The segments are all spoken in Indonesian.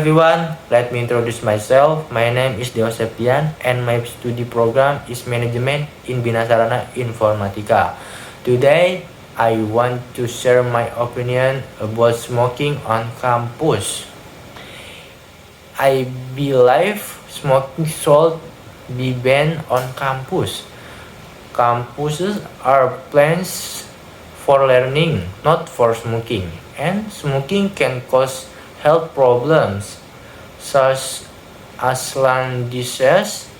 everyone, let me introduce myself. My name is Dewa Septian and my study program is Management in Bina Sarana Informatika. Today, I want to share my opinion about smoking on campus. I believe smoking should be banned on campus. Campuses are places for learning, not for smoking, and smoking can cause health problems such as lung disease,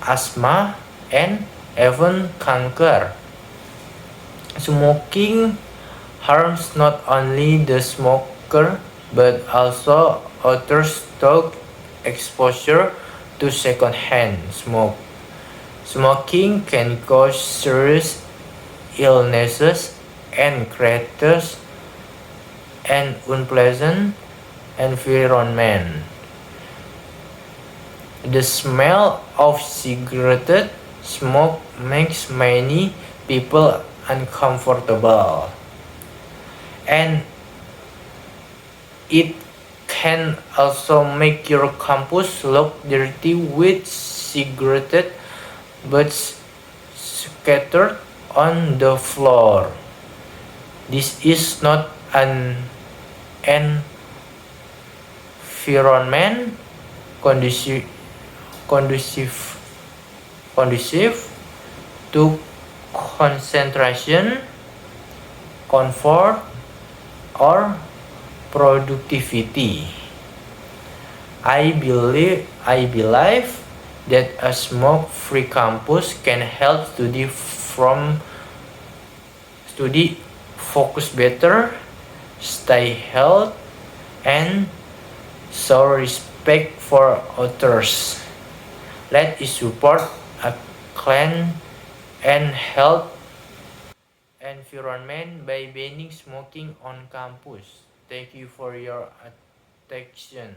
asthma, and even cancer. Smoking harms not only the smoker but also others through exposure to secondhand smoke. Smoking can cause serious illnesses and creates an unpleasant environment. The smell of cigarette smoke makes many people uncomfortable, and it can also make your campus look dirty with cigarette butts scattered on the floor. This is not an environment conducive to concentration, comfort, or productivity. I believe that a smoke-free campus can help study focus better, stay healthy, and show respect for others. Let us support a clean and healthy environment by banning smoking on campus. Thank you for your attention.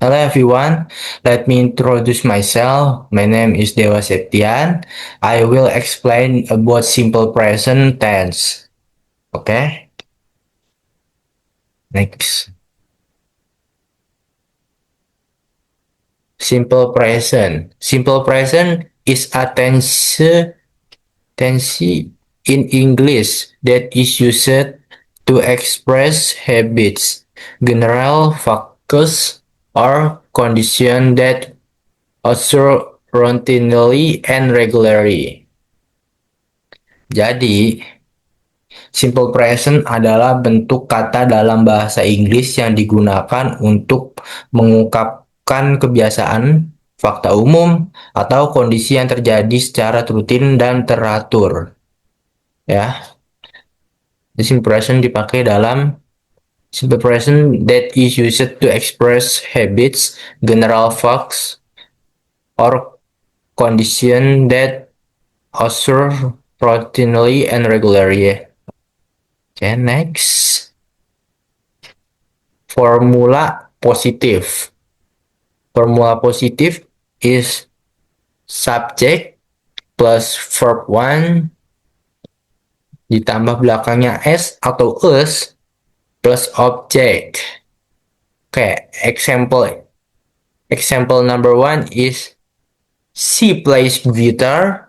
Hello everyone, let me introduce myself. My name is Dewa Septian. I will explain about simple present tense. Okay? Next. Simple present. Simple present is a tense in English that is used to express habits, general facts, or conditions that occur routinely and regularly. Jadi, simple present adalah bentuk kata dalam bahasa Inggris yang digunakan untuk mengungkapkan kebiasaan, fakta umum, atau kondisi yang terjadi secara rutin dan teratur. Ya, simple present dipakai dalam simple present that is used to express habits, general facts, or condition that occur routinely and regularly. Okay, next. Formula positif. Formula positif is subject plus verb 1 ditambah belakangnya s atau us plus object. Okay, example number 1 is she plays guitar.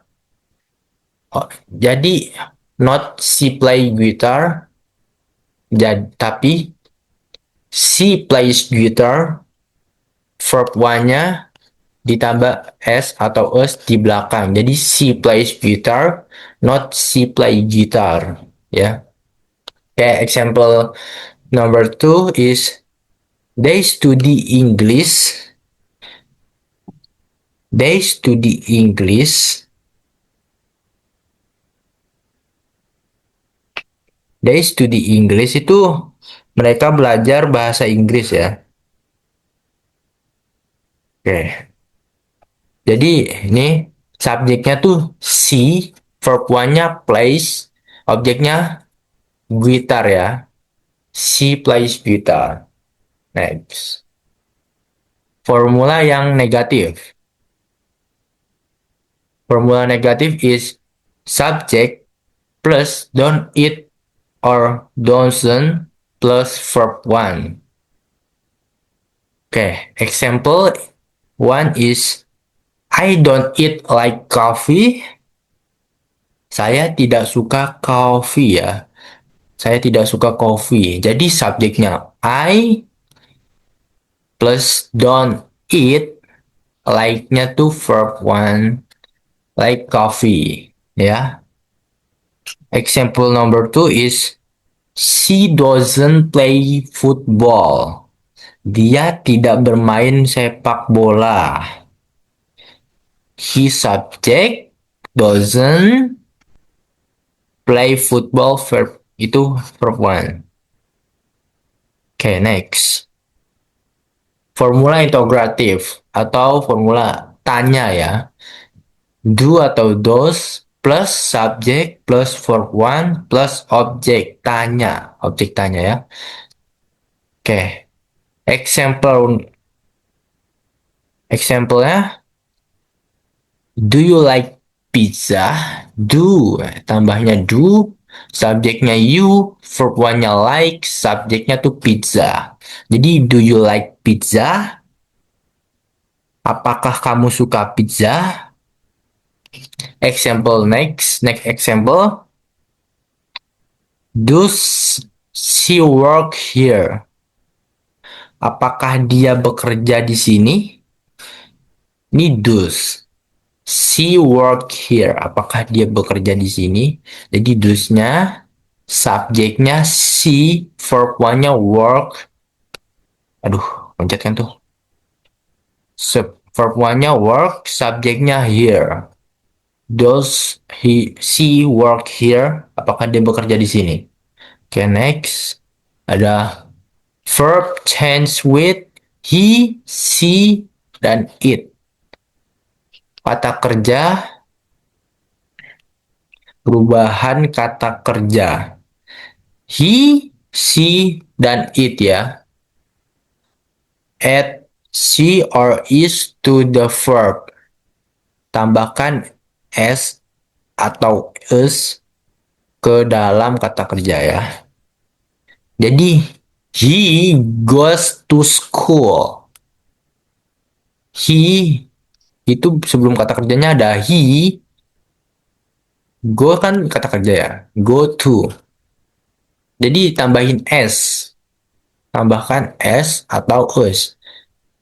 Jadi not she play guitar, tapi she plays guitar, verb 1-nya ditambah s atau us di belakang. Jadi she plays guitar, not she play guitar. Ya. Okay, example number 2 is they study English. They study English. They study English itu mereka belajar bahasa Inggris ya. Oke. Jadi ini subjeknya tuh she, verb 1-nya plays, objeknya guitar ya. She plays guitar. Next. Formula yang negatif. Formula negatif is subject plus don't eat or doesn't plus verb 1. Okay, example 1 is I don't eat like coffee. Saya tidak suka kopi ya. Saya tidak suka kopi. Jadi subjeknya I plus don't eat, like-nya tuh verb 1, like coffee. Ya. Example number 2 is she doesn't play football. Dia tidak bermain sepak bola. He subject doesn't play football, verb itu verb 1. Okay, next. Formula integratif atau formula tanya ya. Do atau does plus subject plus verb 1 plus objek tanya. Objek tanya ya. Okay. Example-nya, do you like pizza? Do, tambahnya do, subjeknya you, verb 1-nya like, subjeknya tuh pizza. Jadi, do you like pizza? Apakah kamu suka pizza? Example next example. Does she work here? Apakah dia bekerja di sini? Ini does. She work here. Apakah dia bekerja di sini? Jadi does-nya, subjeknya she, verb 1-nya work. Aduh, pencet kan tuh. Verb 1-nya work, subjeknya here. Does she work here? Apakah dia bekerja di sini? Okay, next. Ada verb change with he, she, dan it. Kata kerja, perubahan kata kerja. He, she, dan it ya. Add she or is to the verb. Tambahkan s atau is ke dalam kata kerja ya. Jadi, he goes to school. He itu sebelum kata kerjanya ada he. Go kan kata kerja ya. Go to. Jadi tambahin s. Tambahkan s atau is.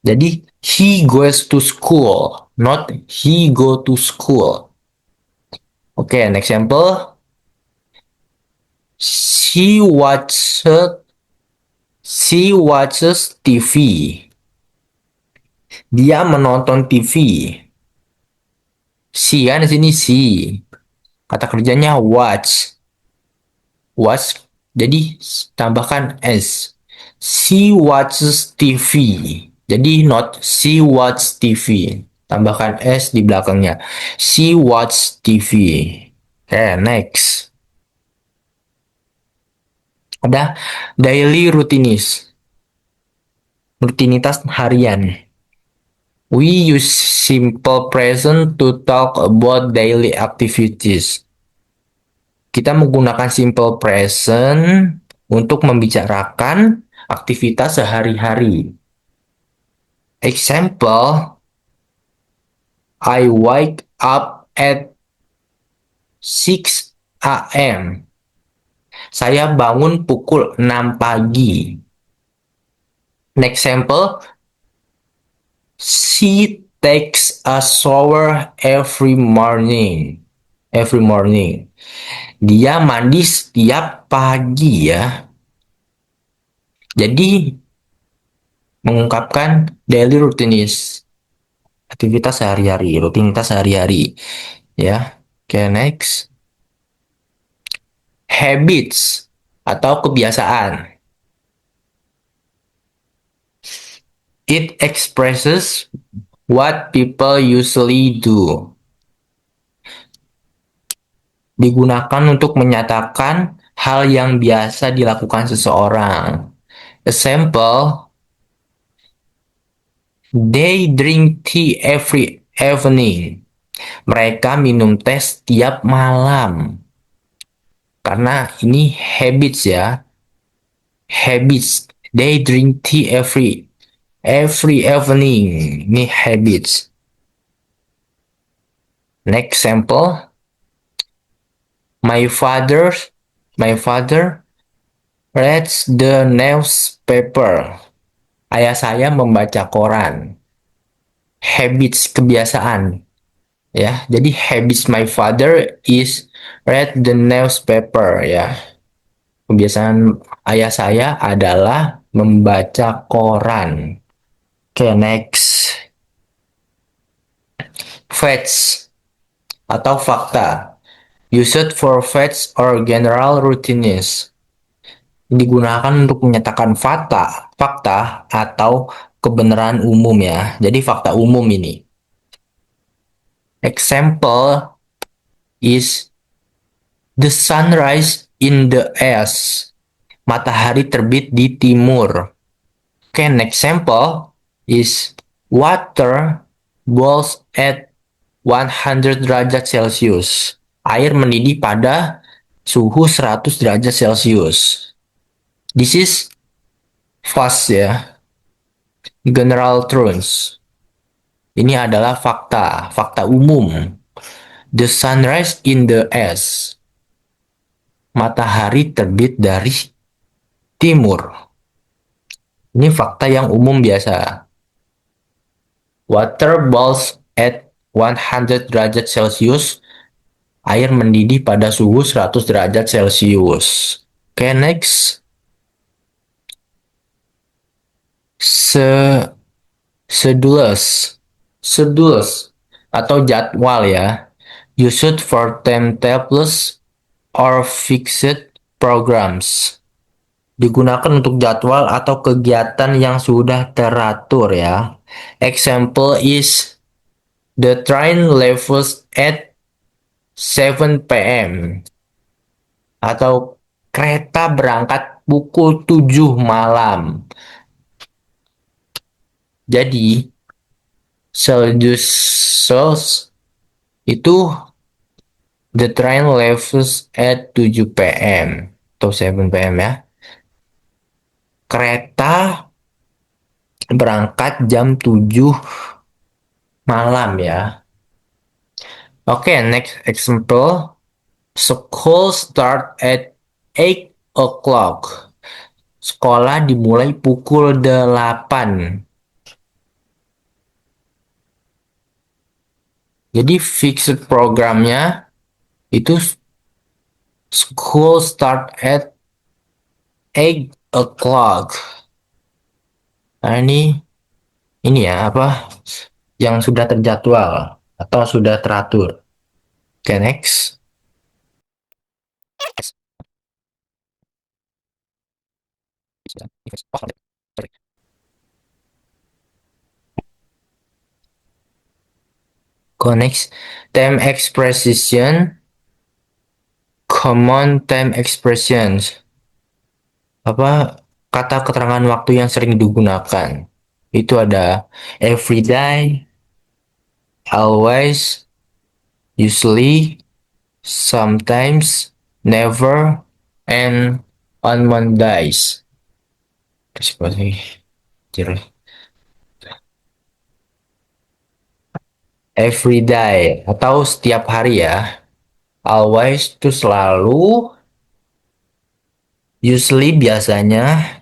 Jadi he goes to school. Not he go to school. Oke, next example. She watches TV. Dia menonton TV. She kan di sini she. Kata kerjanya watch. Watch. Jadi tambahkan s. She watches TV. Jadi not she watch TV. Tambahkan s di belakangnya. She watch TV. Okay, next. Ada daily rutinitas harian. We use simple present to talk about daily activities. Kita menggunakan simple present untuk membicarakan aktivitas sehari-hari. Example, I wake up at 6 a.m. Saya bangun pukul 6 pagi. Next example, she takes a shower every morning. Every morning. Dia mandi setiap pagi ya. Jadi mengungkapkan daily routines, aktivitas sehari-hari, rutinitas sehari-hari. Ya. Oke, next. Habits atau kebiasaan. It expresses what people usually do. Digunakan untuk menyatakan hal yang biasa dilakukan seseorang. Example, they drink tea every evening. Mereka minum teh setiap malam. Karena ini habits ya. Habits. They drink tea every evening. Ini habits. Next sample. My father my father reads the newspaper. Ayah saya membaca koran. Habits, kebiasaan. Ya, jadi habits my father is read the newspaper ya. Kebiasaan ayah saya adalah membaca koran. Oke, next. Facts atau fakta. Used for facts or general routines. Digunakan untuk menyatakan fakta atau kebenaran umum ya. Jadi fakta umum ini. Example is the sunrise in the east. Matahari terbit di timur. Okay, next example is water boils at 100 derajat Celcius. Air mendidih pada suhu 100 derajat Celcius. This is fast ya. General truths. Ini adalah fakta umum. The sunrise in the east. Matahari terbit dari timur. Ini fakta yang umum biasa. Water boils at 100 derajat Celcius. Air mendidih pada suhu 100 derajat Celcius. Oke, next. Schedules atau jadwal ya. Used for timetables or fixed programs. Digunakan untuk jadwal atau kegiatan yang sudah teratur ya. Example is the train leaves at 7 p.m. atau kereta berangkat pukul 7 malam. Jadi schedules itu the train leaves at 7 p.m. atau 7 p.m. ya. Kereta berangkat jam 7 malam ya. Oke, next example. School start at 8 o'clock. Sekolah dimulai pukul 8. Jadi fixed programnya itu school start at 8 o'clock. Nah ini ya apa yang sudah terjadwal atau sudah teratur. Oke, next. Next. Time expression. Common time expressions. Apa kata keterangan waktu yang sering digunakan? Itu ada every day, always, usually, sometimes, never, and on Mondays. Every day atau setiap hari ya. Always itu selalu. Usually biasanya.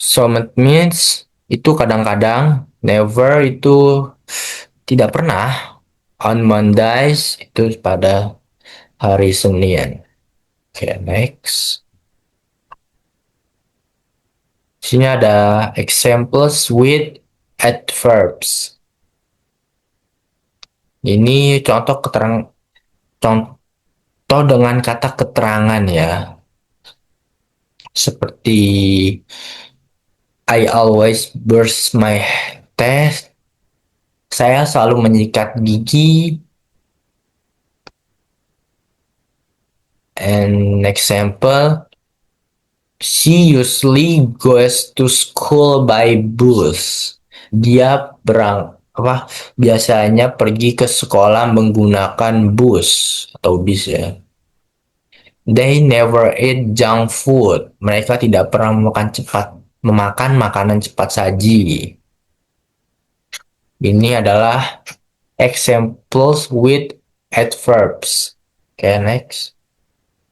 Sometimes itu kadang-kadang. Never itu tidak pernah. On Mondays itu pada hari Senin. Oke, next. Sini ada examples with adverbs. Ini contoh dengan kata keterangan ya. Seperti I always brush my teeth. Saya selalu menyikat gigi. And example, she usually goes to school by bus. Dia biasanya pergi ke sekolah menggunakan bus atau bis ya. They never eat junk food. Mereka tidak pernah memakan makanan cepat saji. Ini adalah examples with adverbs. Okay, next.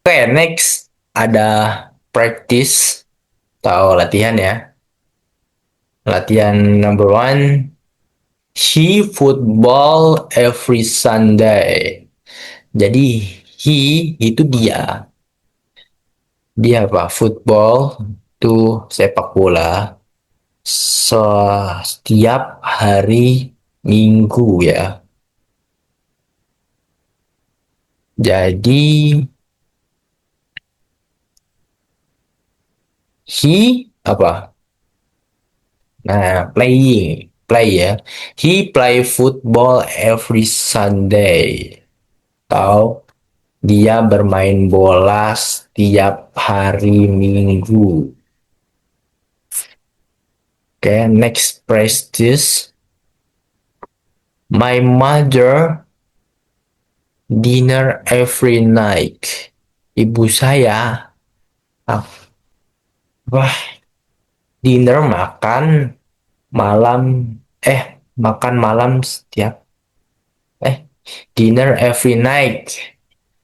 Okay, next ada practice atau latihan ya. Latihan number one. He football every Sunday. Jadi he itu dia. Dia apa? Football itu sepak bola. Setiap hari Minggu ya. Jadi he apa? Nah, play ya. He play football every Sunday. Atau dia bermain bola setiap hari Minggu. Okay, next practice. My mother dinner every night. Ibu saya apa? Dinner malam makan malam setiap dinner every night.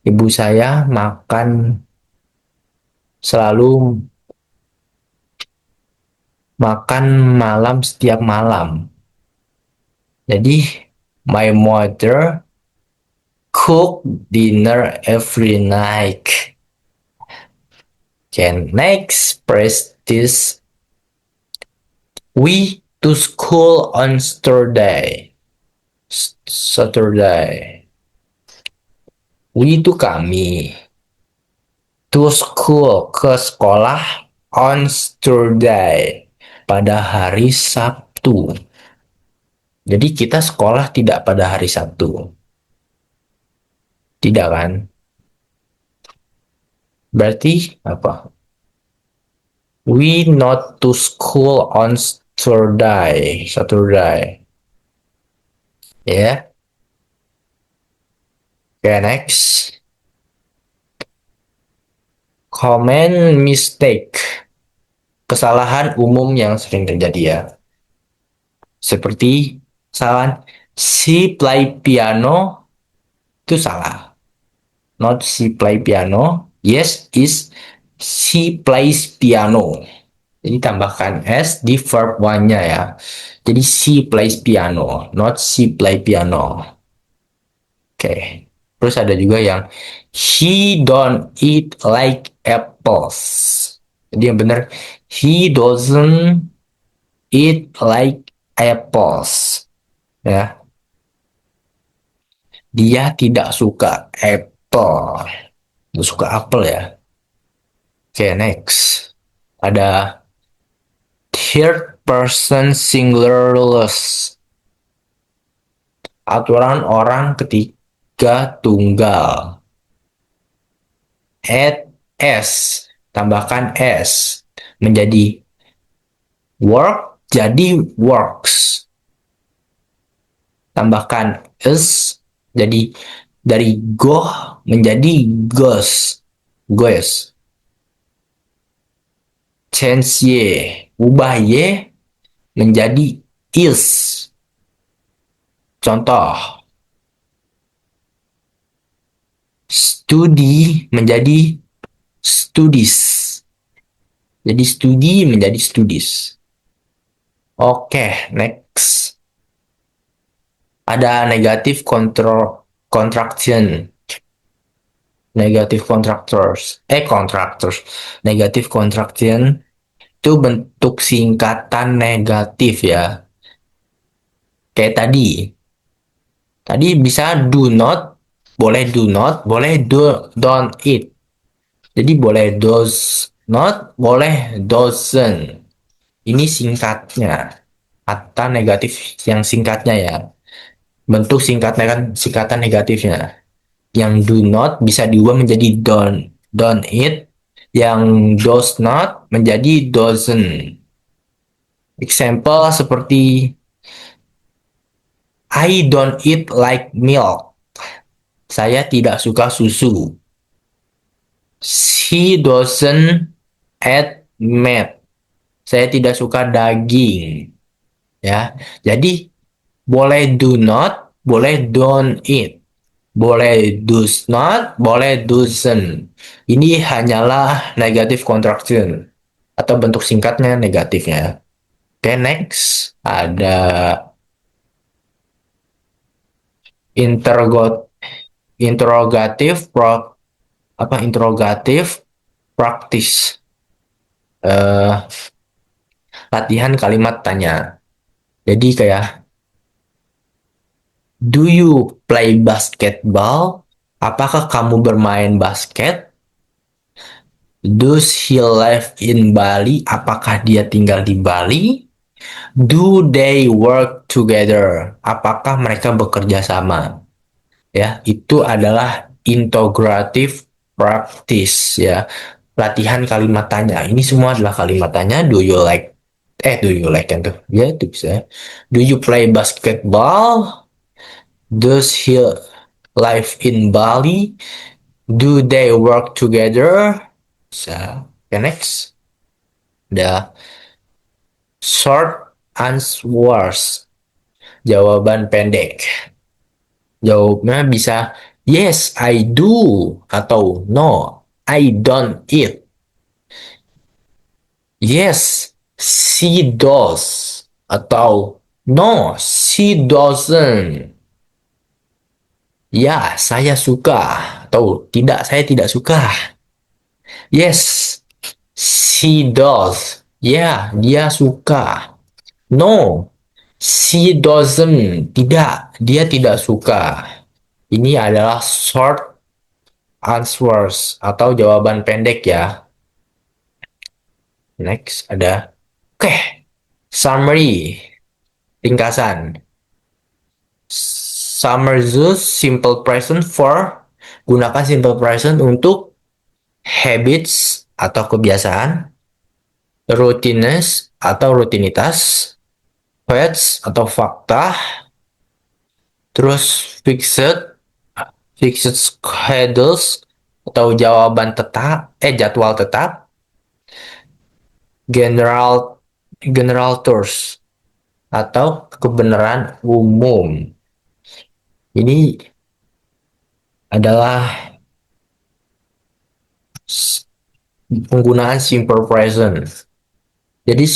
Ibu saya selalu makan malam setiap malam. Jadi my mother cook dinner every night. Okay, next practice. We to school on Saturday. We itu kami. To school, ke sekolah on Saturday. Pada hari Sabtu. Jadi kita sekolah tidak pada hari Sabtu. Tidak kan? Berarti apa? We not to school on Saturday. Ya. Yeah. Okay, next. Common mistake. Kesalahan umum yang sering terjadi ya. Seperti kesalahan she play piano itu salah. Not she play piano. Yes is she plays piano. Jadi tambahkan s di verb one-nya ya. Jadi she plays piano, not she play piano. Oke. Terus ada juga yang he don't eat like apples. Jadi yang benar he doesn't eat like apples. Ya. Dia tidak suka apple. Tidak suka apel ya. Oke, next. Ada third person singularless. Aturan orang ketiga tunggal. Add s, tambahkan s menjadi work jadi works. Tambahkan is jadi dari go menjadi goes. Change y, ubah y menjadi is. Contoh, studi menjadi studies. Jadi studi menjadi studies. Oke, next. Ada negative contraction. Negative contractors. Negative contraction itu bentuk singkatan negatif ya. Kayak tadi. Tadi bisa do not, boleh do not, boleh don't eat. Jadi boleh does not, boleh doesn't. Ini singkatnya. Kata negatif yang singkatnya ya. Bentuk singkatan negatifnya. Yang do not bisa diubah menjadi don't eat. Yang does not menjadi doesn't. Example seperti I don't eat like milk. Saya tidak suka susu. She doesn't eat meat. Saya tidak suka daging. Ya, jadi boleh do not, boleh don't eat. Boleh does not, boleh doesn't. Ini hanyalah negative contraction atau bentuk singkatnya negatifnya. Oke, next ada interrogat interrogative pro apa interrogative practice. eh Latihan kalimat tanya. Jadi kayak do you play basketball? Apakah kamu bermain basket? Does he live in Bali? Apakah dia tinggal di Bali? Do they work together? Apakah mereka bekerja sama? Ya, itu adalah integrative practice ya. Latihan kalimat tanya. Ini semua adalah kalimat tanya. Do you like kan tuh? Ya, itu bisa. Do you play basketball? Does he live in Bali? Do they work together? Bisa. Okay, next. The short answers. Jawaban pendek. Jawabnya bisa yes, I do atau no, I don't eat. Yes, she does atau no, she doesn't. Ya, saya suka atau tidak, saya tidak suka. Yes, she does. Ya, dia suka. No, she doesn't. Tidak, dia tidak suka. Ini adalah short answers atau jawaban pendek ya. Next ada summary, ringkasan. Summarize simple present for, gunakan simple present untuk habits atau kebiasaan, routines atau rutinitas, facts atau fakta, terus fixed schedules atau jadwal tetap, general general tours atau kebenaran umum. Ini adalah penggunaan simple present. Jadi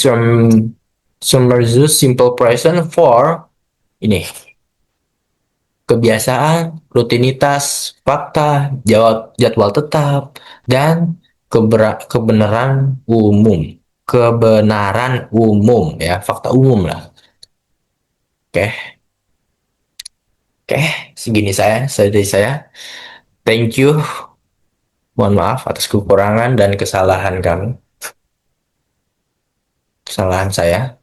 summarize simple present for ini kebiasaan, rutinitas, fakta, jadwal tetap, dan kebenaran umum. Kebenaran umum ya, fakta umum lah. Oke, oke, segini dari saya. Thank you. Mohon maaf atas kekurangan dan kesalahan saya.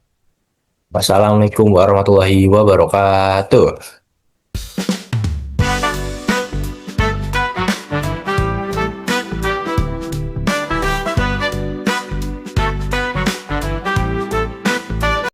Wassalamualaikum warahmatullahi wabarakatuh.